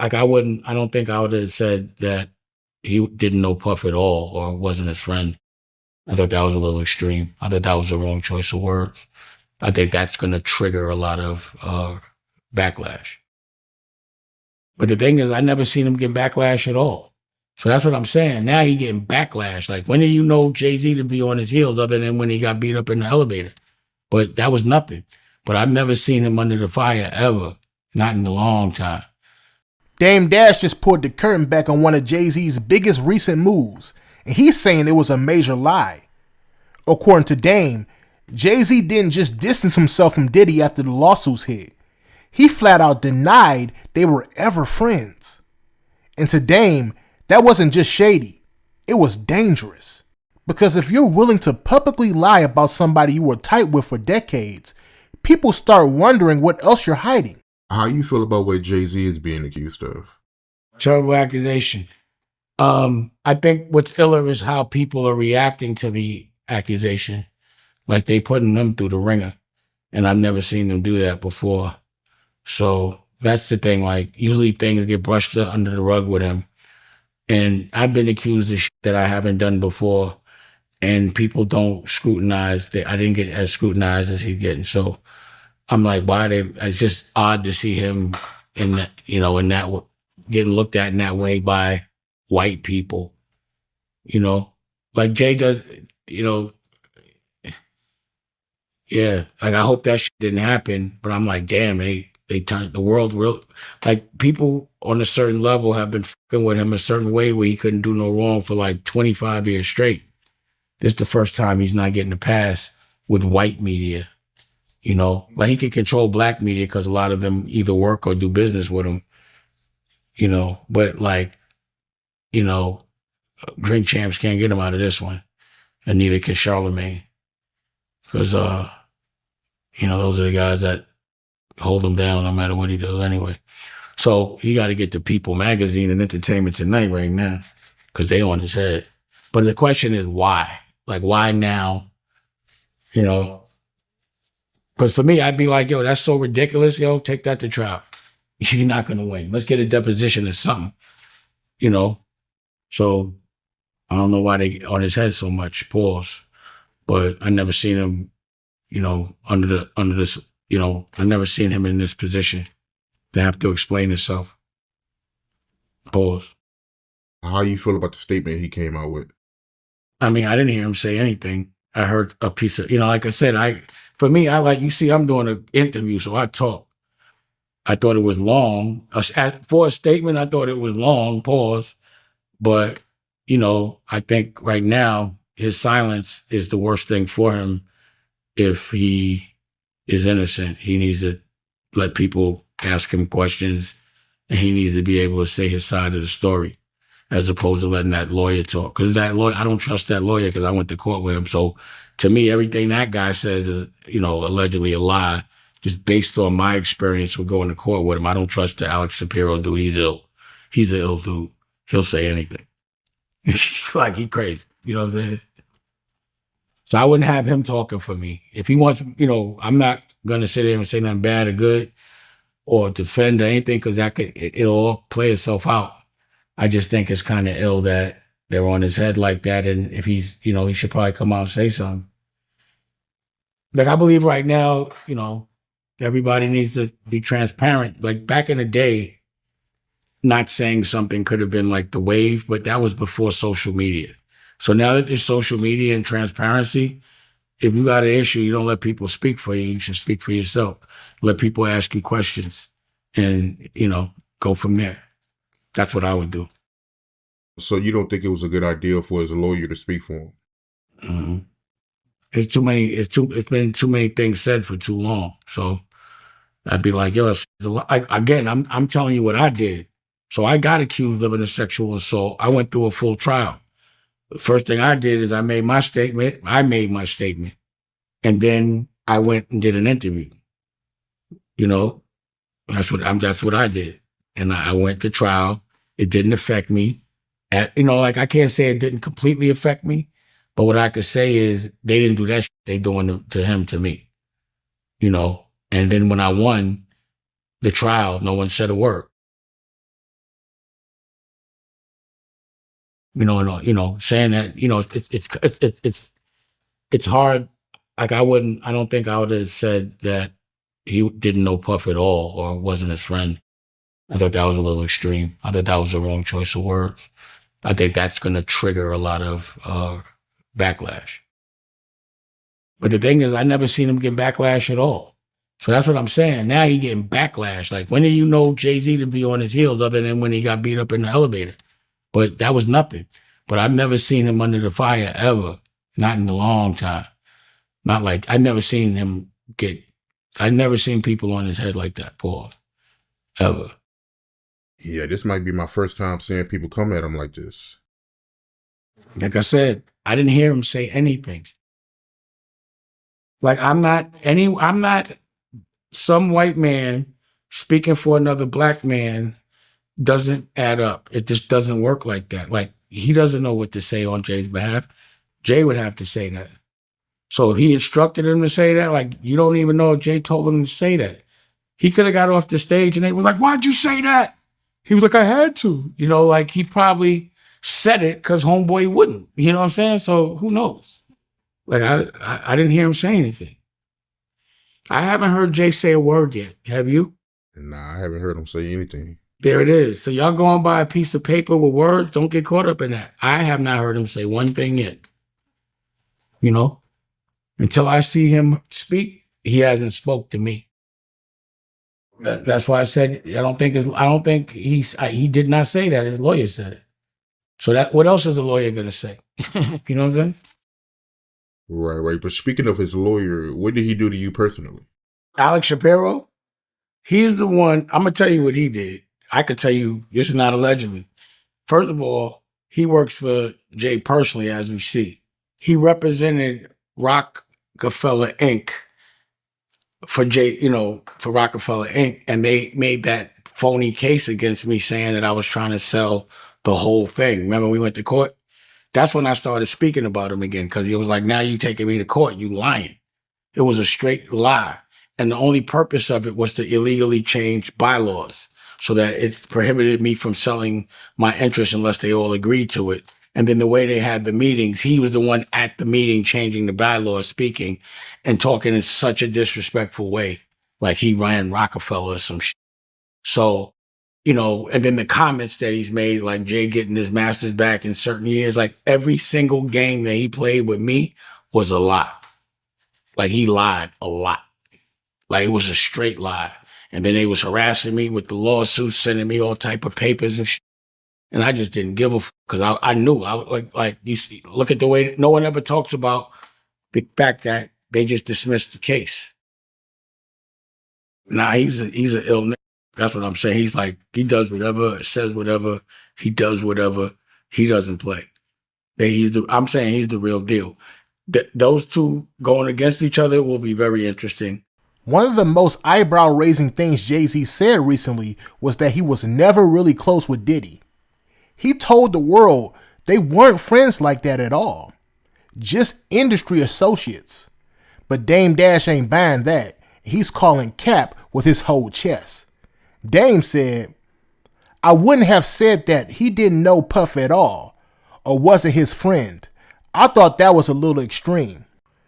like I don't think I would have said that he didn't know Puff at all or wasn't his friend. I thought that was a little extreme. I thought that was the wrong choice of words. I think that's going to trigger a lot of backlash. But the thing is, I never seen him get backlash at all. So that's what I'm saying. Now he getting backlash. Like, when did you know Jay-Z to be on his heels other than when he got beat up in the elevator? But that was nothing. But I've never seen him under the fire ever. Not in a long time. Dame Dash just pulled the curtain back on one of Jay-Z's biggest recent moves, and he's saying it was a major lie. According to Dame, Jay-Z didn't just distance himself from Diddy after the lawsuits hit. He flat out denied they were ever friends. And to Dame, that wasn't just shady, it was dangerous. Because if you're willing to publicly lie about somebody you were tight with for decades, people start wondering what else you're hiding. How you feel about what Jay-Z is being accused of? Terrible accusation. I think what's iller is how people are reacting to the accusation. Like they putting them through the ringer. And I've never seen them do that before. So that's the thing. Like, usually things get brushed under the rug with him. And I've been accused of shit that I haven't done before. And people don't scrutinize. I didn't get as scrutinized as he's getting. So I'm like, it's just odd to see him in that, getting looked at in that way by white people, like Jay does, yeah. Like, I hope that shit didn't happen, but I'm like, damn, they turned the world real. Like, people on a certain level have been fucking with him a certain way where he couldn't do no wrong for like 25 years straight. This is the first time he's not getting a pass with white media. Like, he can control black media because a lot of them either work or do business with him, but like, drink champs can't get him out of this one, and neither can Charlemagne, because, those are the guys that hold him down no matter what he does anyway. So he got to get to People Magazine and Entertainment Tonight right now because they on his head. But the question is why? Like, why now? Because for me, I'd be like, yo, that's so ridiculous. Yo, take that to trial. You're not going to win. Let's get a deposition or something, So I don't know why they on his head so much, pause. But I never seen him, under this, I never seen him in this position to have to explain himself. Pause. How you feel about the statement he came out with? I mean, I didn't hear him say anything. I heard a piece of, like I said, I'm doing an interview, so I talk. I thought it was long. For a statement, I thought it was long, pause. But, I think right now, his silence is the worst thing for him if he is innocent. He needs to let people ask him questions, and he needs to be able to say his side of the story, as opposed to letting that lawyer talk. Because that lawyer, I don't trust that lawyer because I went to court with him. So to me, everything that guy says is, allegedly a lie, just based on my experience with going to court with him. I don't trust the Alex Shapiro dude. He's ill. He's an ill dude. He'll say anything. Like, he crazy. You know what I'm saying? So I wouldn't have him talking for me. If he wants, I'm not going to sit there and say nothing bad or good or defend or anything, because it'll all play itself out. I just think it's kind of ill that they're on his head like that. And if he's, he should probably come out and say something. Like, I believe right now, everybody needs to be transparent. Like, back in the day, not saying something could have been like the wave, but that was before social media. So now that there's social media and transparency, if you got an issue, you don't let people speak for you. You should speak for yourself. Let people ask you questions and, go from there. That's what I would do. So you don't think it was a good idea for his lawyer to speak for him? Mm-hmm. It's been too many things said for too long. So I'd be like, yo, it's a lot. Again, I'm telling you what I did. So I got accused of a sexual assault. I went through a full trial. The first thing I did is I made my statement. And then I went and did an interview. That's what I did. And I went to trial. It didn't affect me. I can't say it didn't completely affect me, but what I could say is they didn't do that shit they doing to him, to me. And then when I won the trial, no one said a word. Saying that, it's hard. Like I don't think I would have said that he didn't know Puff at all or wasn't his friend. I thought that was a little extreme. I thought that was the wrong choice of words. I think that's going to trigger a lot of backlash. But the thing is, I never seen him get backlash at all. So that's what I'm saying. Now he getting backlash. Like, when did you know Jay-Z to be on his heels other than when he got beat up in the elevator? But that was nothing. But I've never seen him under the fire ever. Not in a long time. Not like, I never seen people on his head like that, Paul. Ever. Yeah, this might be my first time seeing people come at him like this. Like I said, I didn't hear him say anything. Like, I'm not some white man speaking for another black man doesn't add up. It just doesn't work like that. Like, he doesn't know what to say on Jay's behalf. Jay would have to say that. So if he instructed him to say that, like, you don't even know if Jay told him to say that. He could have got off the stage and they was like, "Why'd you say that?" He was like, "I had to." Like, he probably said it because homeboy wouldn't. You know what I'm saying? So who knows? Like, I didn't hear him say anything. I haven't heard Jay say a word yet. Have you? Nah, I haven't heard him say anything. There it is. So y'all going by a piece of paper with words, don't get caught up in that. I have not heard him say one thing yet. Until I see him speak, he hasn't spoke to me. That's why I said he did not say that. His lawyer said it. So what else is a lawyer going to say? You know what I'm saying? Right. But speaking of his lawyer, what did he do to you personally? Alex Shapiro, he's the one. I'm going to tell you what he did. I could tell you, this is not allegedly. First of all, he works for Jay personally, as we see. He represented Rockefeller Inc. for Jay, for Rockefeller Inc. And they made that phony case against me saying that I was trying to sell the whole thing. Remember we went to court? That's when I started speaking about him again, because he was like, "Now you taking me to court, you lying." It was a straight lie. And the only purpose of it was to illegally change bylaws so that it prohibited me from selling my interest unless they all agreed to it. And then the way they had the meetings, he was the one at the meeting changing the bylaws, speaking and talking in such a disrespectful way. Like he ran Rockefeller or some shit. So, and then the comments that he's made, like Jay getting his master's back in certain years, like every single game that he played with me was a lie. Like he lied a lot. Like it was a straight lie. And then they was harassing me with the lawsuits, sending me all type of papers and shit. And I just didn't give a f, because I knew. I was like you see, look at the way that no one ever talks about the fact that they just dismissed the case. Nah, he's an ill nigga. That's what I'm saying. He's like, he does whatever, says whatever, he does whatever, he doesn't play. I'm saying he's the real deal. Those two going against each other will be very interesting. One of the most eyebrow-raising things Jay-Z said recently was that he was never really close with Diddy. He told the world they weren't friends like that at all. Just industry associates. But Dame Dash ain't buying that. He's calling cap with his whole chest. Dame said, "I wouldn't have said that he didn't know Puff at all, or wasn't his friend. I thought that was a little extreme."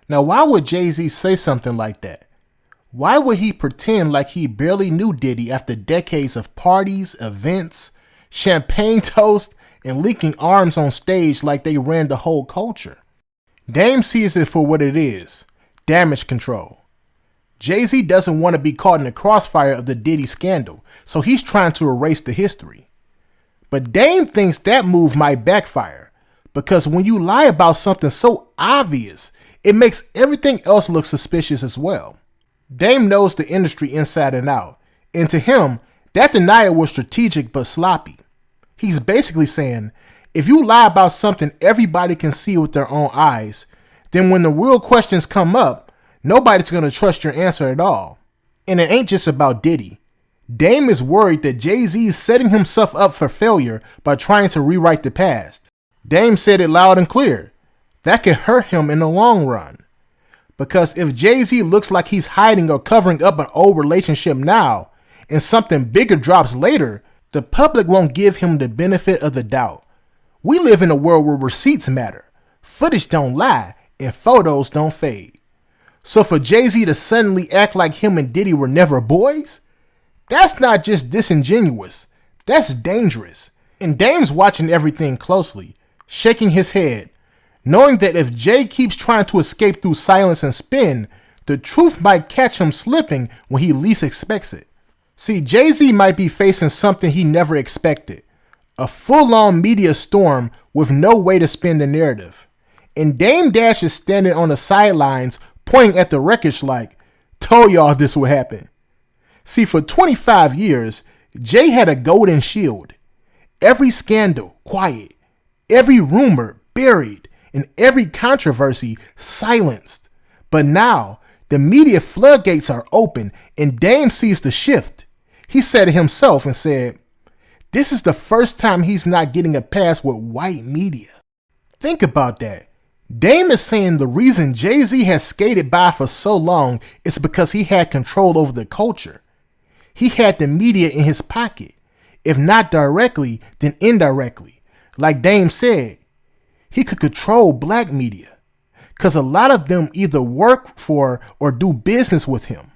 Now, why would Jay-Z say something like that? Why would he pretend like he barely knew Diddy after decades of parties, events, champagne toast, and linking arms on stage like they ran the whole culture? Dame sees it for what it is, damage control. Jay-Z doesn't want to be caught in the crossfire of the Diddy scandal, so he's trying to erase the history. But Dame thinks that move might backfire, because when you lie about something so obvious, it makes everything else look suspicious as well. Dame knows the industry inside and out, and to him, that denial was strategic but sloppy. He's basically saying, if you lie about something everybody can see with their own eyes, then when the real questions come up, nobody's going to trust your answer at all. And it ain't just about Diddy. Dame is worried that Jay-Z is setting himself up for failure by trying to rewrite the past. Dame said it loud and clear. That could hurt him in the long run. Because if Jay-Z looks like he's hiding or covering up an old relationship now, and something bigger drops later, the public won't give him the benefit of the doubt, We live in a world where receipts matter, footage don't lie, and photos don't fade. So for Jay-Z to suddenly act like him and Diddy were never boys, that's not just disingenuous, that's dangerous. And Dame's watching everything closely, shaking his head, knowing that if Jay keeps trying to escape through silence and spin, the truth might catch him slipping when he least expects it. See, Jay-Z might be facing something he never expected, a full-on media storm with no way to spin the narrative. And Dame Dash is standing on the sidelines pointing at the wreckage like, told y'all this would happen. See, for 25 years, Jay had a golden shield. Every scandal, quiet. Every rumor, buried. And every controversy, silenced. But now, the media floodgates are open and Dame sees the shift. He said it himself and said, this is the first time he's not getting a pass with white media. Think about that. Dame is saying the reason Jay-Z has skated by for so long is because he had control over the culture. He had the media in his pocket. If not directly, then indirectly. Like Dame said, he could control black media, because a lot of them either work for or do business with him.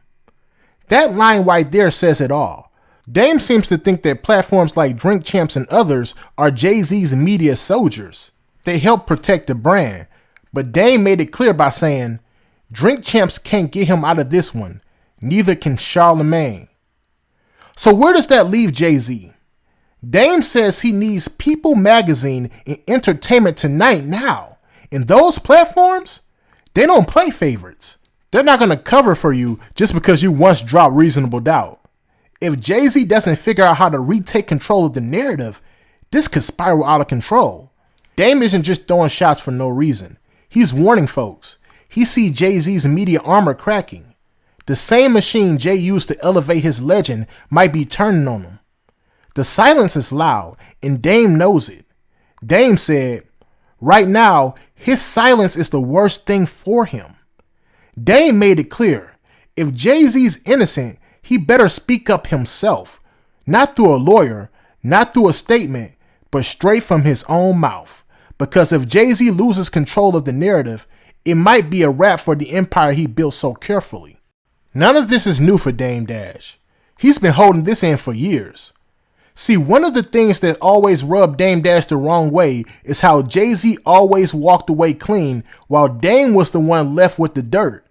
That line right there says it all. Dame seems to think that platforms like Drink Champs and others are Jay-Z's media soldiers. They help protect the brand, but Dame made it clear by saying, Drink Champs can't get him out of this one, neither can Charlemagne. So where does that leave Jay-Z? Dame says he needs People Magazine and Entertainment Tonight now. And those platforms, they don't play favorites. They're not going to cover for you just because you once dropped Reasonable Doubt. If Jay-Z doesn't figure out how to retake control of the narrative, this could spiral out of control. Dame isn't just throwing shots for no reason. He's warning folks. He sees Jay-Z's media armor cracking. The same machine Jay used to elevate his legend might be turning on him. The silence is loud, and Dame knows it. Dame said, right now, his silence is the worst thing for him. Dame made it clear, if Jay-Z's innocent, he better speak up himself, not through a lawyer, not through a statement, but straight from his own mouth. Because if Jay-Z loses control of the narrative, it might be a wrap for the empire he built so carefully. None of this is new for Dame Dash. He's been holding this in for years. See, one of the things that always rubbed Dame Dash the wrong way is how Jay-Z always walked away clean while Dame was the one left with the dirt.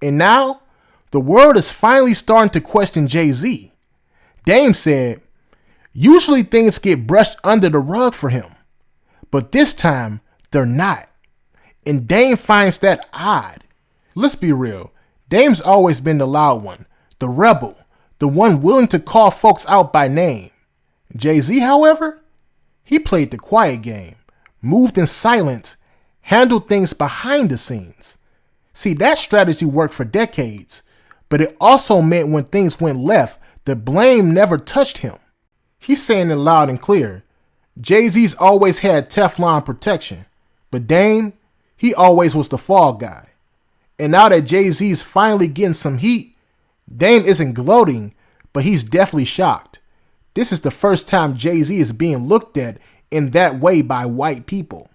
And now, the world is finally starting to question Jay-Z. Dame said, usually things get brushed under the rug for him, but this time they're not. And Dame finds that odd. Let's be real, Dame's always been the loud one, the rebel, the one willing to call folks out by name. Jay-Z, however, he played the quiet game, moved in silence, handled things behind the scenes. See, that strategy worked for decades, but it also meant when things went left, the blame never touched him. He's saying it loud and clear. Jay-Z's always had Teflon protection, but Dame, he always was the fall guy. And now that Jay-Z's finally getting some heat, Dame isn't gloating, but he's definitely shocked. This is the first time Jay-Z is being looked at in that way by white people.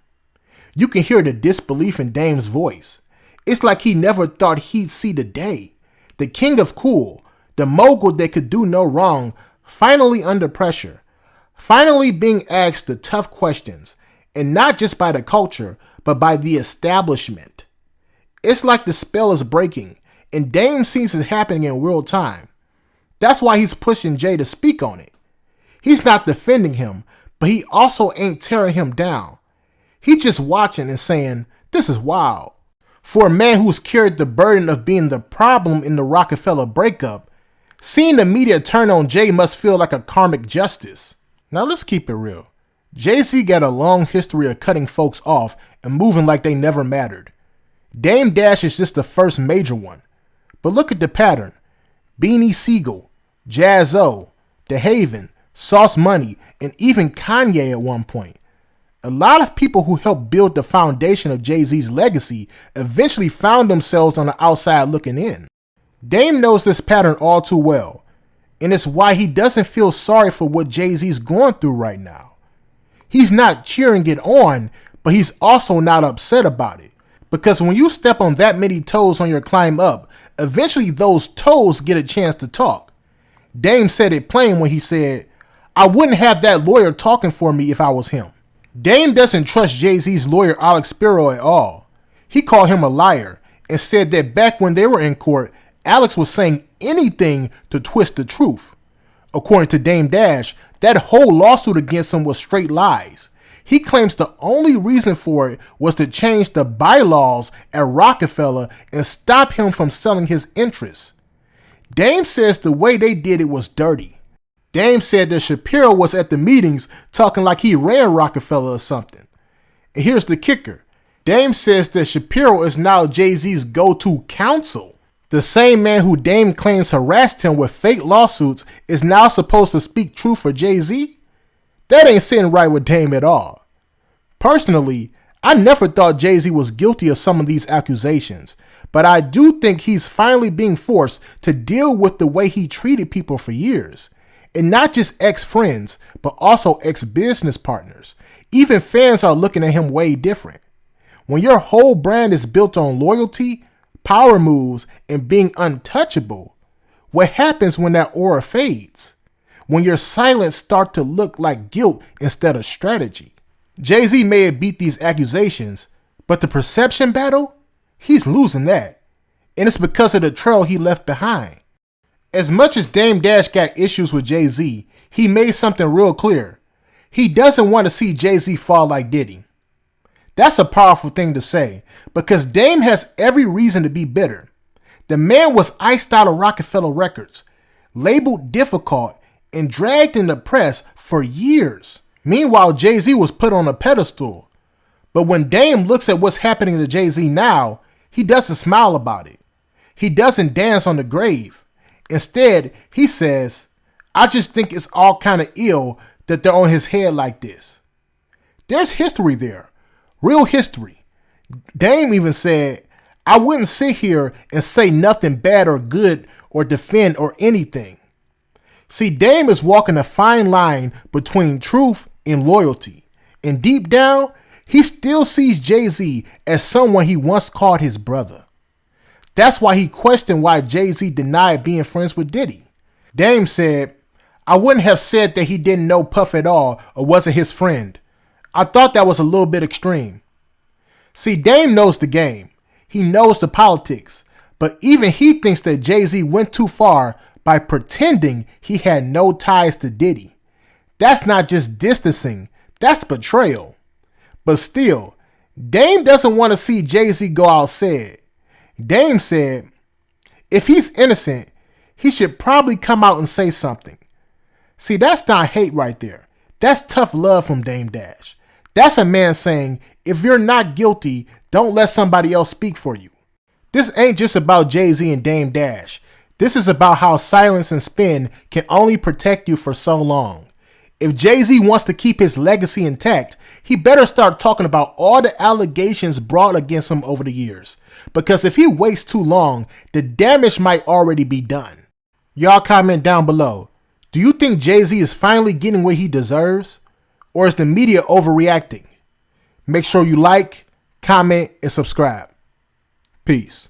You can hear the disbelief in Dame's voice. It's like he never thought he'd see the day. The king of cool, the mogul that could do no wrong, finally under pressure. Finally being asked the tough questions, and not just by the culture, but by the establishment. It's like the spell is breaking, and Dame sees it happening in real time. That's why he's pushing Jay to speak on it. He's not defending him, but he also ain't tearing him down. He's just watching and saying, this is wild. For a man who's carried the burden of being the problem in the Rockefeller breakup, seeing the media turn on Jay must feel like a karmic justice. Now let's keep it real. Jay-Z got a long history of cutting folks off and moving like they never mattered. Dame Dash is just the first major one. But look at the pattern. Beanie Siegel, Jaz-O, The Haven, Sauce Money, and even Kanye at one point. A lot of people who helped build the foundation of Jay-Z's legacy eventually found themselves on the outside looking in. Dame knows this pattern all too well, and it's why he doesn't feel sorry for what Jay-Z's going through right now. He's not cheering it on, but he's also not upset about it. Because when you step on that many toes on your climb up, eventually those toes get a chance to talk. Dame said it plain when he said, "I wouldn't have that lawyer talking for me if I was him." Dame doesn't trust Jay-Z's lawyer Alex Spiro at all. He called him a liar and said that back when they were in court, Alex was saying anything to twist the truth. According to Dame Dash, that whole lawsuit against him was straight lies. He claims the only reason for it was to change the bylaws at Rockefeller and stop him from selling his interests. Dame says the way they did it was dirty. Dame said that Shapiro was at the meetings talking like he ran Rockefeller or something. And here's the kicker. Dame says that Shapiro is now Jay-Z's go-to counsel. The same man who Dame claims harassed him with fake lawsuits is now supposed to speak truth for Jay-Z? That ain't sitting right with Dame at all. Personally, I never thought Jay-Z was guilty of some of these accusations, but I do think he's finally being forced to deal with the way he treated people for years. And not just ex-friends, but also ex-business partners. Even fans are looking at him way different. When your whole brand is built on loyalty, power moves, and being untouchable, what happens when that aura fades? When your silence starts to look like guilt instead of strategy. Jay-Z may have beat these accusations, but the perception battle, he's losing that. And it's because of the trail he left behind. As much as Dame Dash got issues with Jay-Z, he made something real clear. He doesn't want to see Jay-Z fall like Diddy. That's a powerful thing to say, because Dame has every reason to be bitter. The man was iced out of Rockefeller Records, labeled difficult, and dragged in the press for years. Meanwhile, Jay-Z was put on a pedestal. But when Dame looks at what's happening to Jay-Z now, he doesn't smile about it. He doesn't dance on the grave. Instead, he says, "I just think it's all kind of ill that they're on his head like this." There's history there. Real history. Dame even said, "I wouldn't sit here and say nothing bad or good or defend or anything." See, Dame is walking a fine line between truth and loyalty. And deep down, he still sees Jay-Z as someone he once called his brother. That's why he questioned why Jay-Z denied being friends with Diddy. Dame said, "I wouldn't have said that he didn't know Puff at all or wasn't his friend. I thought that was a little bit extreme." See, Dame knows the game. He knows the politics. But even he thinks that Jay-Z went too far by pretending he had no ties to Diddy. That's not just distancing, that's betrayal. But still, Dame doesn't want to see Jay-Z go out sad. Dame said, if he's innocent, he should probably come out and say something. See, that's not hate right there. That's tough love from Dame Dash. That's a man saying, if you're not guilty, don't let somebody else speak for you. This ain't just about Jay-Z and Dame Dash. This is about how silence and spin can only protect you for so long. If Jay-Z wants to keep his legacy intact, he better start talking about all the allegations brought against him over the years. Because if he waits too long, the damage might already be done. Y'all comment down below. Do you think Jay-Z is finally getting what he deserves? Or is the media overreacting? Make sure you like, comment, and subscribe. Peace.